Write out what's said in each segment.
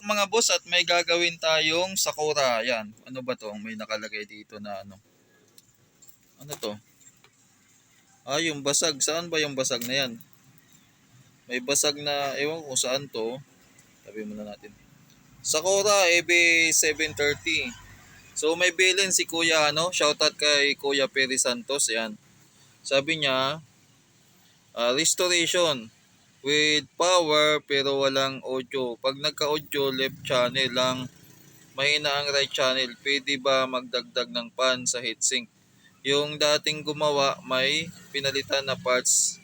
mga boss at may gagawin tayong Sakura. Yan. Ano ba to? May nakalagay dito na ano. Ano to? Yung basag. Saan ba yung basag na yan? May basag na, ewan kung saan to. Tabi muna natin. Sakura EB730. So may bilin si Kuya ano, shoutout kay Kuya Perry Santos, yan. Sabi niya, restoration with power pero walang audio. Pag nagka-audio, left channel lang, mahina ang right channel. Pwede ba magdagdag ng pan sa heatsink? Yung dating gumawa may pinalitan na parts.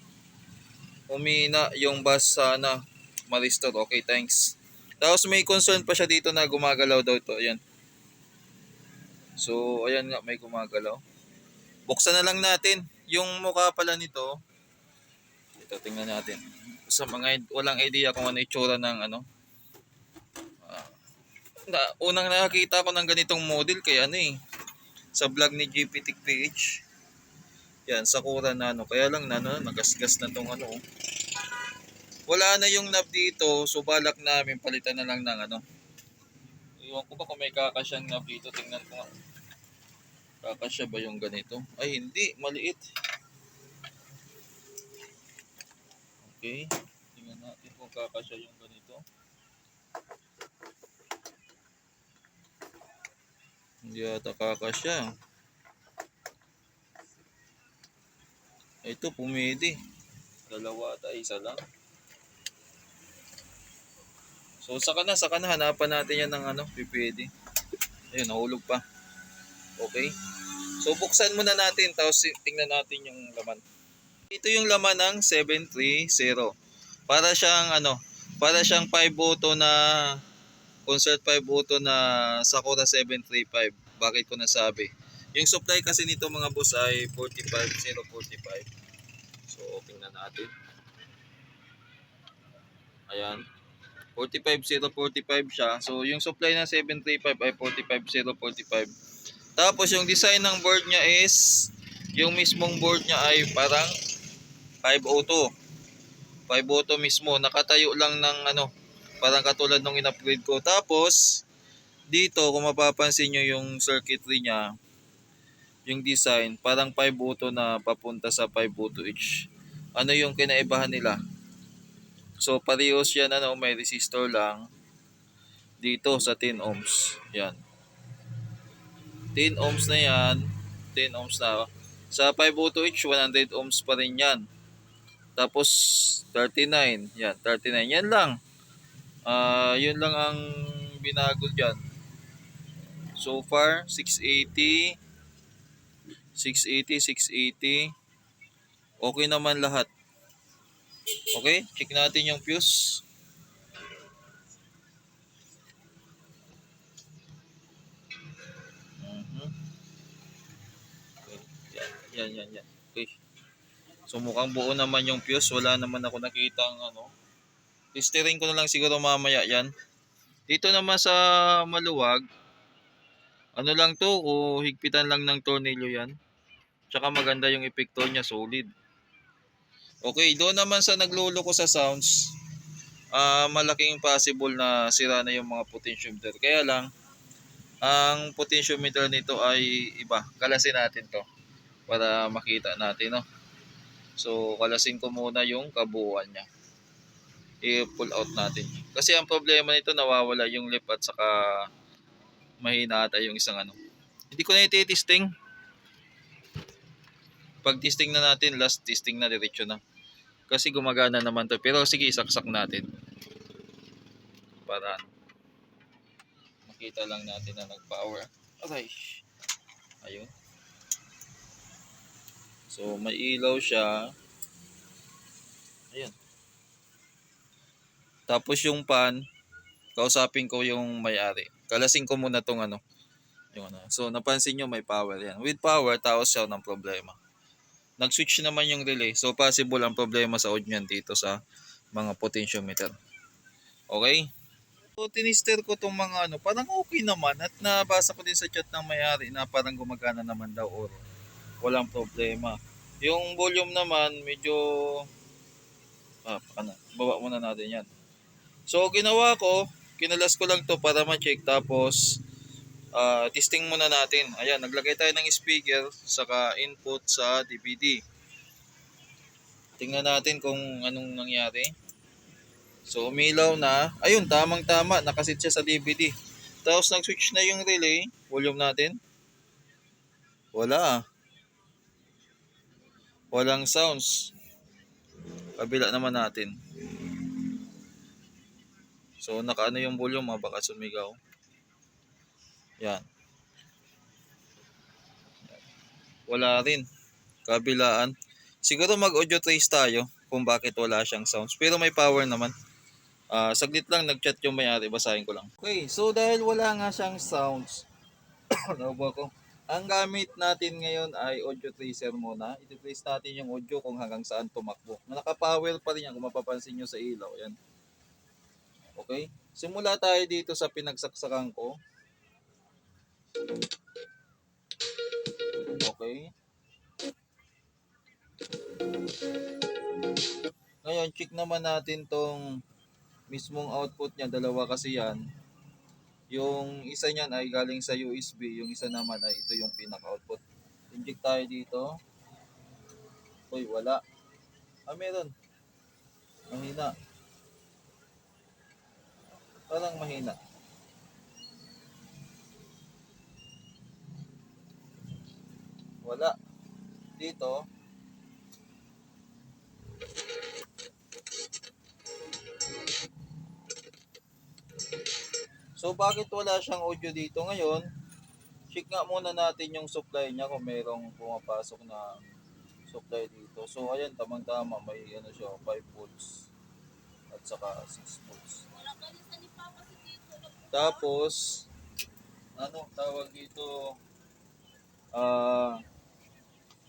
Humina yung bass sana ma-restore. Okay, thanks. Tapos may concern pa siya dito na gumagalaw daw ito. Ayan. So, ayan nga, may gumagalaw. Buksan na lang natin. Yung mukha pala nito, ito, tingnan natin. Sa mga walang idea kung ano itsura ng ano. Unang nakakita ko ng ganitong model kaya ano sa vlog ni GPT PH. Yan, Sakura Nano. Kaya lang nagasgas na tong ano. Wala na yung knob dito, so balak namin palitan na lang ng ano. Iwan ko ba kung may kakasyang knob dito, tingnan ko nga. Kakasya ba yung ganito? Ay hindi, maliit. Okay, tingnan natin kung kakasya yung ganito. Hindi ata kakasya. Ito pumidi. Dalawa ata, isa lang. So saka na hanapan natin yan ng ano, pipidi. Ayun, nahulog pa. Okay. So buksan muna natin tapos tingnan natin yung laman. Ito yung laman ng 730. Para siyang 5 auto na Concert 5 auto na Sakura 735. Bakit ko nasabi? Yung supply kasi nito mga boss ay 45045. So tingnan natin. Ayan. 45045 siya. So yung supply ng 735 ay 45045. Tapos yung design ng board niya is yung mismong board niya ay parang 502. 502 mismo. Nakatayo lang ng ano, parang katulad nung in-upgrade ko. Tapos dito kung mapapansin nyo yung circuitry niya, yung design, parang 502 na papunta sa 502H. Ano yung kinaibahan nila? So parehas yan ano, may resistor lang dito sa 10 ohms. Yan. 10 ohms na yan. 10 ohms na. Sa 502H, 100 ohms pa rin yan. Tapos 39. Yan, 39. Yan lang. Yun lang ang binago dyan. So far, 680. 680. Okay naman lahat. Okay, check natin yung fuse. Yan. Okay. So mukhang buo naman yung fuse. Wala naman ako nakita ang ano. Testerin ko na lang siguro mamaya yan. Dito naman sa maluwag, ano lang to, o higpitan lang ng tornilyo yan. Tsaka maganda yung epekto niya, solid. Okay, doon naman sa nagluloko sa sounds, malaking possible na sira na yung mga potentiometer. Kaya lang, ang potentiometer nito ay iba. Kalasin natin to para makita natin, no? So, kalasin ko muna yung kabuuan niya. I-pull out natin. Kasi ang problema nito, nawawala yung lip at saka mahina ata yung isang ano. Hindi ko na iti-testing. Pag testing na natin, last testing na, diretso na. Kasi gumagana naman to. Pero sige, isaksak natin. Para makita lang natin na nag-power. Okay. Ayun. So, may ilaw siya. Ayun. Tapos yung pan, kausapin ko yung may-ari. Kalasin ko muna tong ano. Yung ano. So, napansin nyo may power yan. With power, taos siya ng problema. Nag-switch naman yung relay. So, possible ang problema sa odd nyan dito sa mga potentiometer. Okay? So, tinister ko tong mga ano. Parang okay naman. At nabasa ko din sa chat ng may-ari na parang gumagana naman daw or walang problema. Yung volume naman, medyo baba muna natin yan. So, ginawa ko, kinalas ko lang to para ma-check, tapos testing muna natin. Ayan, naglagay tayo ng speaker saka input sa DVD. Tingnan natin kung anong nangyari. So umilaw na. Ayun, tamang-tama, nakasit siya sa DVD. Tapos nag-switch na yung relay, volume natin. Wala. Walang sounds. Kabila naman natin. So nakaano yung volume, baka sumigaw. Yan. Wala rin. Kabilaan. Siguro mag-audio trace tayo kung bakit wala siyang sounds. Pero may power naman. Saglit lang, nag-chat yung may-ari. Basahin ko lang. Okay, so dahil wala nga siyang sounds, naubo ko. Ang gamit natin ngayon ay audio tracer muna. I-trace natin yung audio kung hanggang saan tumakbo. Naka-power pa rin yan kung mapapansin nyo sa ilaw. Yan. Okay? Simula tayo dito sa pinagsaksakan ko. Okay. Ngayon, check naman natin tong mismong output niya. Dalawa kasi yan. Yung isa niyan ay galing sa USB. Yung isa naman ay ito yung pinaka-output. Inject tayo dito. Uy, wala. Meron. Mahina. Parang mahina. Wala. Dito. So bakit wala siyang audio dito ngayon? Check nga muna natin yung supply niya kung mayroong pumapasok na supply dito. So ayan, tamang-tama, may ano siya, 5 volts at saka 6 volts. Tapos ano tawag dito,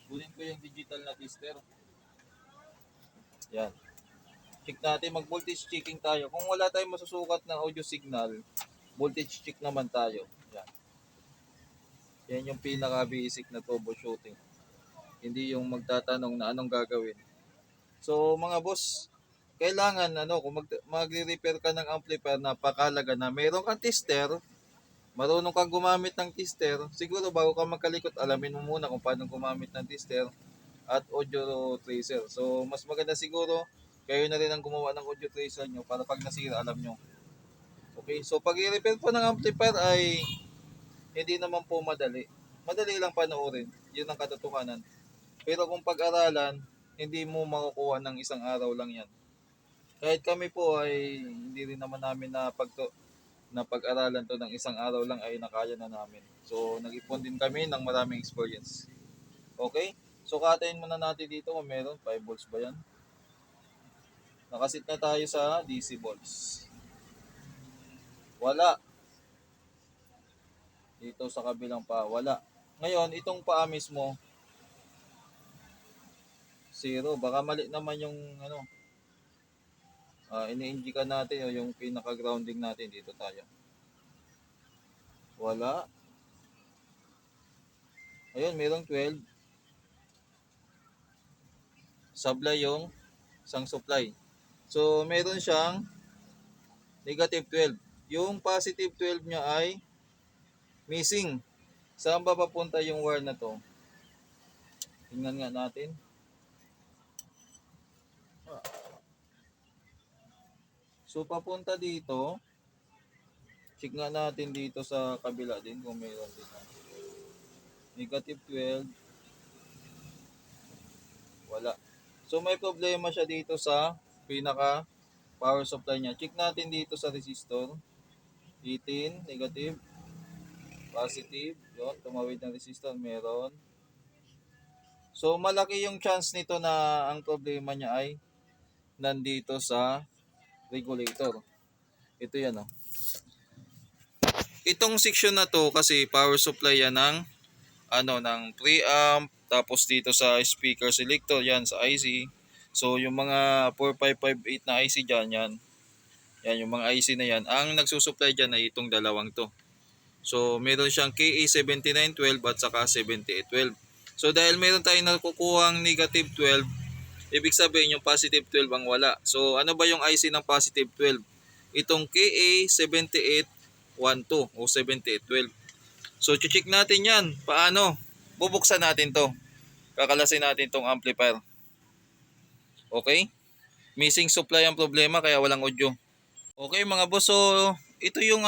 kunin ko yung digital na tester. Yan. Check natin, mag-voltage checking tayo. Kung wala tayong masusukat ng audio signal, voltage check naman tayo. Yan. Yan yung pinaka-basic na troubleshooting. Hindi yung magtatanong na anong gagawin. So mga boss, kailangan kung magre-repair ka ng amplifier, napakahalaga na mayroon kang tester, marunong kang gumamit ng tester. Siguro bago ka magkalikot, alamin mo muna kung paano gumamit ng tester at audio tracer. So mas maganda siguro kayo na rin ang gumawa ng audio tracer nyo para pag nasira, alam nyo. Okay, so pag i-repair po ng amplifier ay hindi naman po madali. Madali lang panoorin. Yun ang katotohanan. Pero kung pag-aralan, hindi mo makukuha ng isang araw lang yan. Kahit kami po ay hindi rin naman namin na pag-aralan to ng isang araw lang ay nakaya na namin. So nag-ipon din kami ng maraming experience. Okay? So katayin muna natin dito kung meron. 5 volts ba yan? Nakasit na tayo sa DC volts. Wala. Dito sa kabilang pa, wala. Ngayon, itong paa mismo, 0. Baka mali naman yung ini-injikan natin o yung pinaka-grounding natin. Dito tayo. Wala. Ayun, mayroong 12. Supply yung isang supply. So, meron siyang negative 12. Yung positive 12 niya ay missing. Saan ba papunta yung wire na to? Tingnan nga natin. So, papunta dito. Check nga natin dito sa kabila din kung mayroon din. Negative 12. Wala. So, may problema siya dito sa pinaka power supply niya. Check natin dito sa resistor. 18, negative. Positive. Yun, tumawid ng resistor. Meron. So, malaki yung chance nito na ang problema niya ay nandito sa regulator. Ito yan, oh. Itong section na to kasi power supply yan ng preamp, tapos dito sa speaker selector yan sa IC. So yung mga 4558 na IC diyan yan. Yan yung mga IC na yan. Ang nagsusupply diyan ay itong dalawang to. So meron siyang KA7912 at saka 7812. So dahil meron tayong nakukuhang negative 12, ibig sabihin yung positive 12 ang wala. So ano ba yung IC ng positive 12? itong KA7812 o 7812. So check natin yan. Paano? Bubuksan natin to. Kakalasin natin tong amplifier. Okay? Missing supply ang problema kaya walang audio. Okay mga boss, so ito yung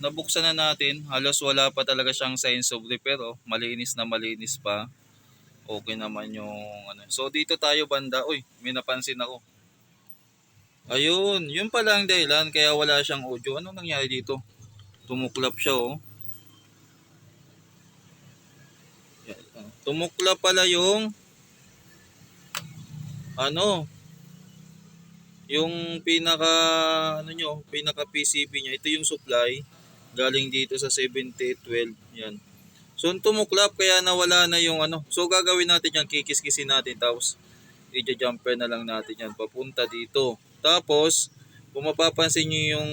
nabuksan na natin. Halos wala pa talaga siyang signs of repair. Oh. Malinis na malinis pa. Okay naman yung So dito tayo banda. Uy, may napansin ako. Ayun, yun pala ang dahilan kaya wala siyang audio. Anong nangyari dito? Tumuklap siya oh. Tumuklap pala yung yung pinaka PCB niya. Ito yung supply galing dito sa 7812 yan. So tumuklap kaya nawala na yung So gagawin natin yan, kikis-kisin natin tapos i-jumper na lang natin yan papunta dito. Tapos kung mapapansin niyo yung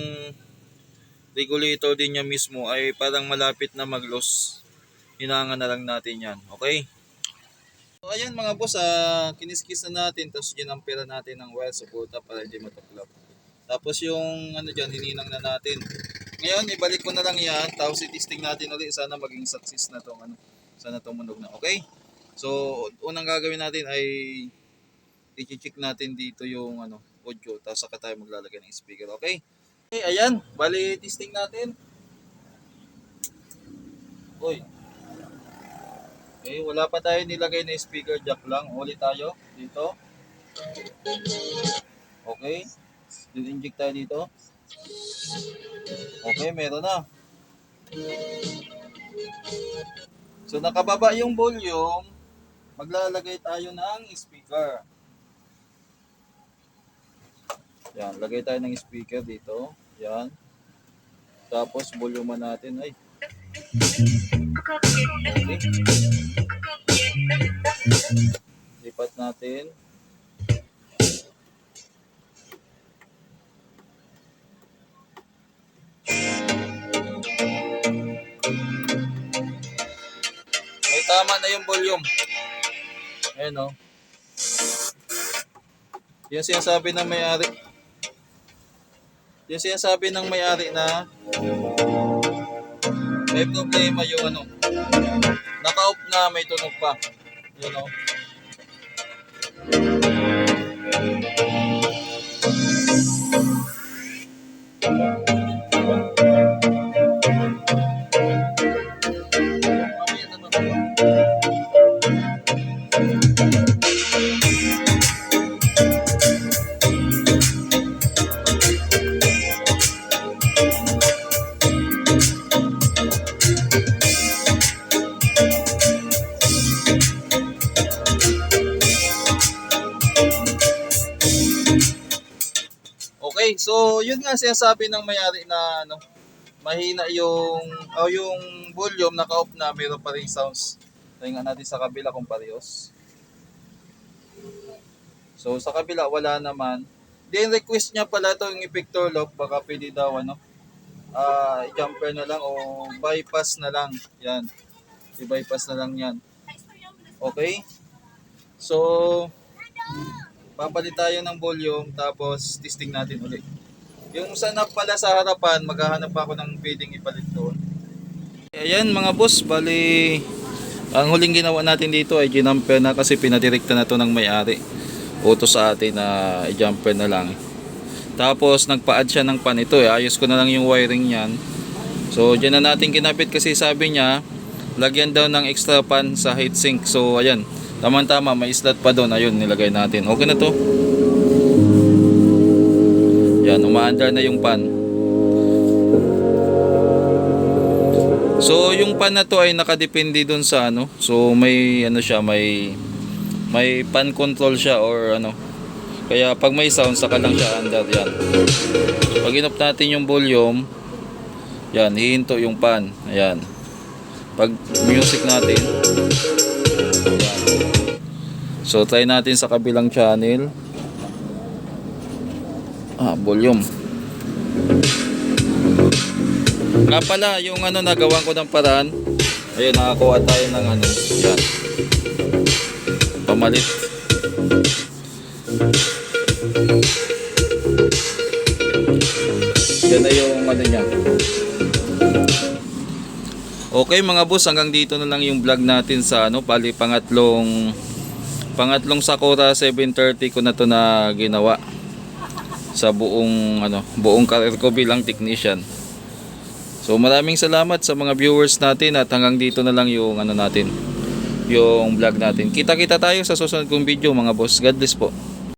regulator din niya mismo ay parang malapit na mag-loss. Hinangan na lang natin yan. Okay? So ayan mga boss, kiniskis na natin tapos ginampera natin ng wire supporta para hindi matuklap. Tapos yung dyan, hininang na natin. Ngayon, ibalik ko na lang yan. Tapos i-testing natin ulit. Sana maging success na itong sana tumunog na. Okay? So, unang gagawin natin ay i-check natin dito yung audio. Tapos saka tayo maglalagay ng speaker. Okay? Okay, ayan. Bali, testing natin. Uy. Okay, wala pa tayo nilagay na speaker jack lang. Ulit tayo dito. Okay. Inject tayo dito. Okay, meron na. So nakababa yung volume, maglalagay tayo ng speaker. Yan, lagay tayo ng speaker dito. Yan. Tapos volume natin ay. Okay. Lipat natin. May tama na yung volume. Ayan o. Yung sinasabi ng may-ari. Yung sinasabi ng may-ari na may problema yung naka-off na may tunog pa. Yun o. Okay, so yun nga sinasabi ng may-ari na mahina yung volume, naka-off na, mayroon pa rin sounds. Tingnan natin sa kabila kung parehas. So sa kabila wala naman. Then request niya pala to yung effector lock, baka pwede daw i-jumper na lang o bypass na lang. Yan. I-bypass na lang yan. Okay? So papalit tayo ng volume tapos testing natin ulit. Yung sanap pala sa harapan, maghahanap ako ng pwedeng ipalit doon. Ayan mga boss, bali ang huling ginawa natin dito ay ginamper na kasi pinadirekta na to ng may-ari. Utos sa atin na i-jumper na lang. Tapos nagpa-add siya ng pan ito. Ayos ko na lang yung wiring niyan. So dyan na natin kinapit kasi sabi niya lagyan daw ng extra pan sa heatsink. So ayan, tama-tama may slot pa doon. Ayun, nilagay natin. Okay na to. Yan, umaandar na yung pan. So yung pan na to ay nakadepende doon sa So may siya, may pan control siya or Kaya pag may sound saka lang siya andar yan. Pag in-off natin yung volume, yan, hihinto yung pan. Ayan. Pag music natin, ayan. So try natin sa kabilang channel. Volume. Nga pala, yung nagawan ko ng paraan. Ayun, nakakuha tayo ng yan. Pamalit. Yan na yung ano niya. Okay mga boss, hanggang dito na lang yung vlog natin sa ano, bali pangatlong Sakura 730 ko na to na ginawa sa buong career ko bilang technician. So maraming salamat sa mga viewers natin at hanggang dito na lang yung ano natin, yung vlog natin. Kita-kita tayo sa susunod kong video mga boss. God bless po.